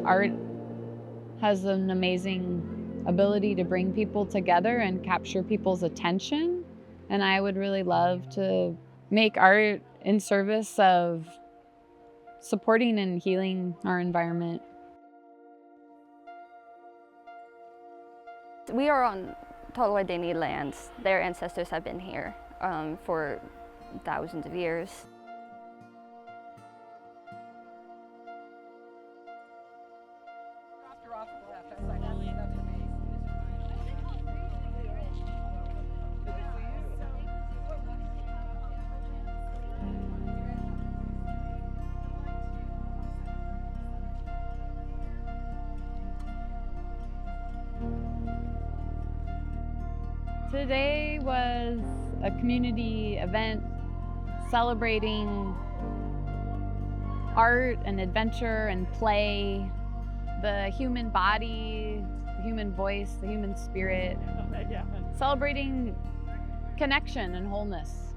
art has an amazing ability to bring people together and capture people's attention. And I would really love to make art in service of supporting and healing our environment. We are on Tolowa Dee-ni lands. Their ancestors have been here for thousands of years. Today was a community event celebrating art and adventure and play, the human body, the human voice, the human spirit, celebrating connection and wholeness.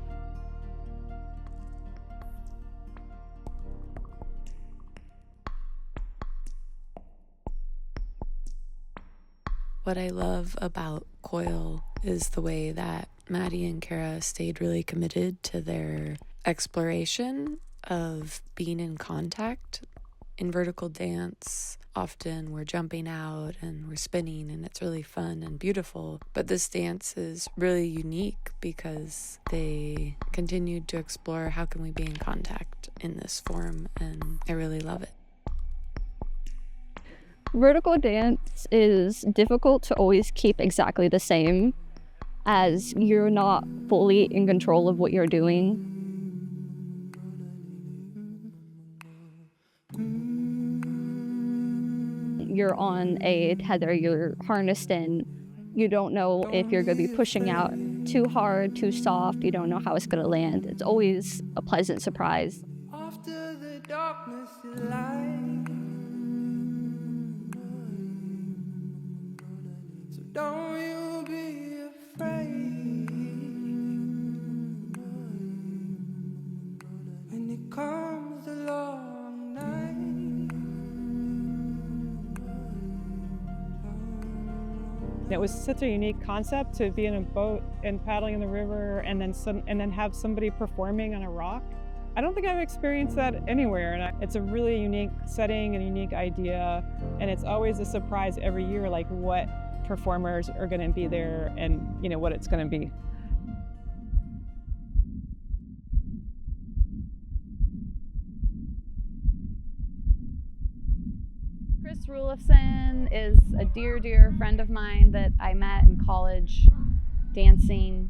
What I love about Coil is the way that Maddie and Kara stayed really committed to their exploration of being in contact. In vertical dance, often we're jumping out and we're spinning, and it's really fun and beautiful. But this dance is really unique because they continued to explore how can we be in contact in this form, and I really love it. Vertical dance is difficult to always keep exactly the same, as you're not fully in control of what you're doing. You're on a tether, you're harnessed in. You don't know if you're going to be pushing out too hard, too soft. You don't know how it's going to land. It's always a pleasant surprise. After the darkness is light. So don't you be afraid when it comes the long night. It was such a unique concept to be in a boat and paddling in the river and then have somebody performing on a rock. I don't think I've experienced that anywhere, and it's a really unique setting and unique idea, and it's always a surprise every year, like what performers are going to be there and what it's going to be. Chris Rulifson is a dear friend of mine that I met in college dancing,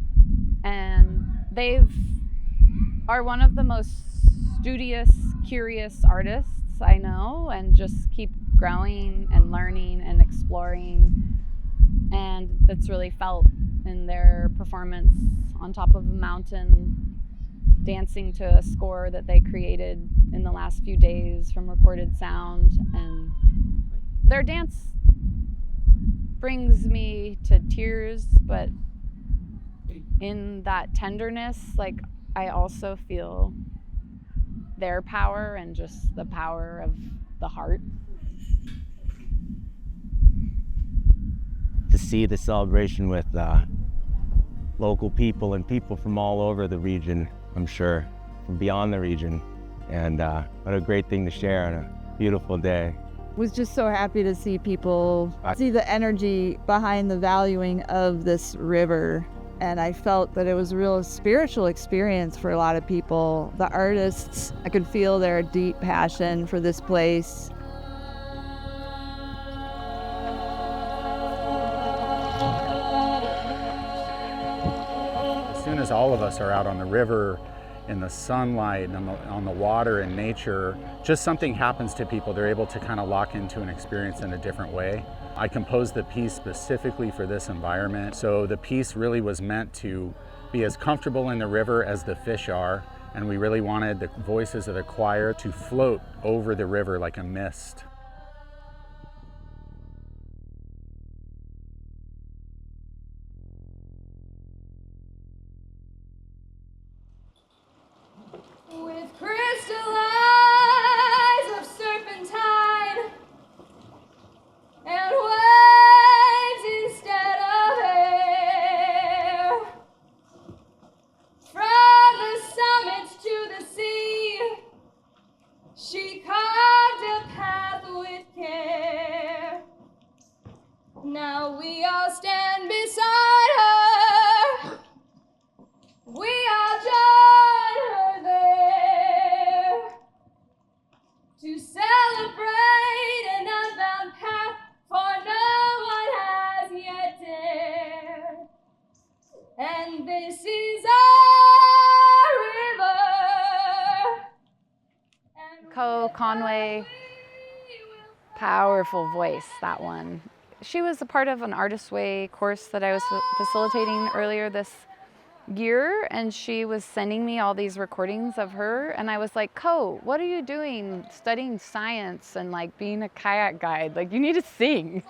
and are one of the most studious, curious artists I know, and just keep growing and learning and exploring. And that's really felt in their performance on top of a mountain, dancing to a score that they created in the last few days from recorded sound. And their dance brings me to tears, but in that tenderness, like, I also feel their power and just the power of the heart. To see the celebration with local people and people from all over the region, I'm sure, from beyond the region. And what a great thing to share on a beautiful day. Was just so happy to see people see the energy behind the valuing of this river. And I felt that it was a real spiritual experience for a lot of people. The artists, I could feel their deep passion for this place. As soon as all of us are out on the river, in the sunlight, and on the water and nature, just something happens to people. They're able to kind of lock into an experience in a different way. I composed the piece specifically for this environment. So the piece really was meant to be as comfortable in the river as the fish are. And we really wanted the voices of the choir to float over the river like a mist. With crystal eyes of serpentine, Now we all stand beside her. We all join her there to celebrate an unbound path, for no one has yet dared. And this is our river. Conway, powerful voice, that one. She was a part of an Artist's Way course that I was facilitating earlier this year, and she was sending me all these recordings of her, and I was like, what are you doing studying science and like being a kayak guide? Like, you need to sing.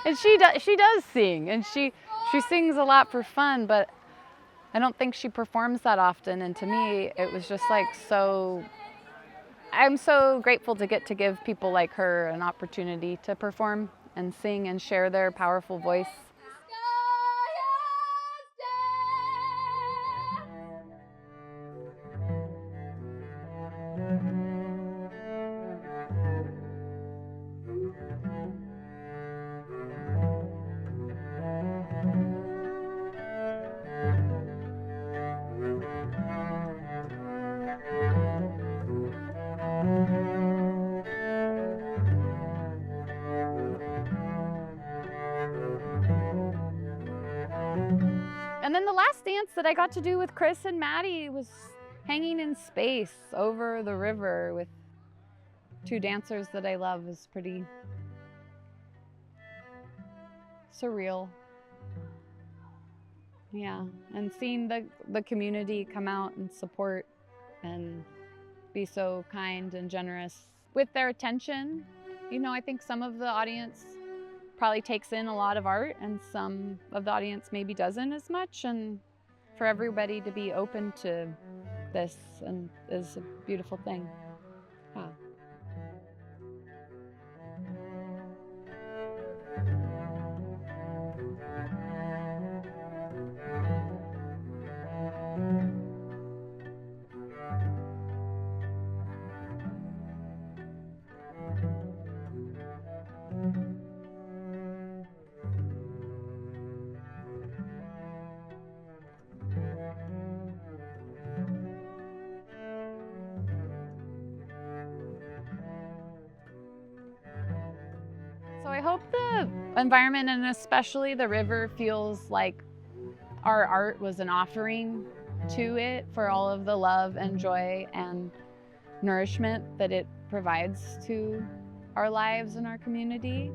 And she does sing, and she sings a lot for fun, but I don't think she performs that often, and to me it was just like I'm so grateful to get to give people like her an opportunity to perform and sing and share their powerful voice. And then the last dance that I got to do with Chris and Maddie was hanging in space over the river with two dancers that I love. It was pretty surreal. Yeah, and seeing the community come out and support and be so kind and generous with their attention. You know, I think some of the audience probably takes in a lot of art, and some of the audience maybe doesn't as much, and for everybody to be open to this and is a beautiful thing. Yeah. So I hope the environment, and especially the river, feels like our art was an offering to it for all of the love and joy and nourishment that it provides to our lives and our community.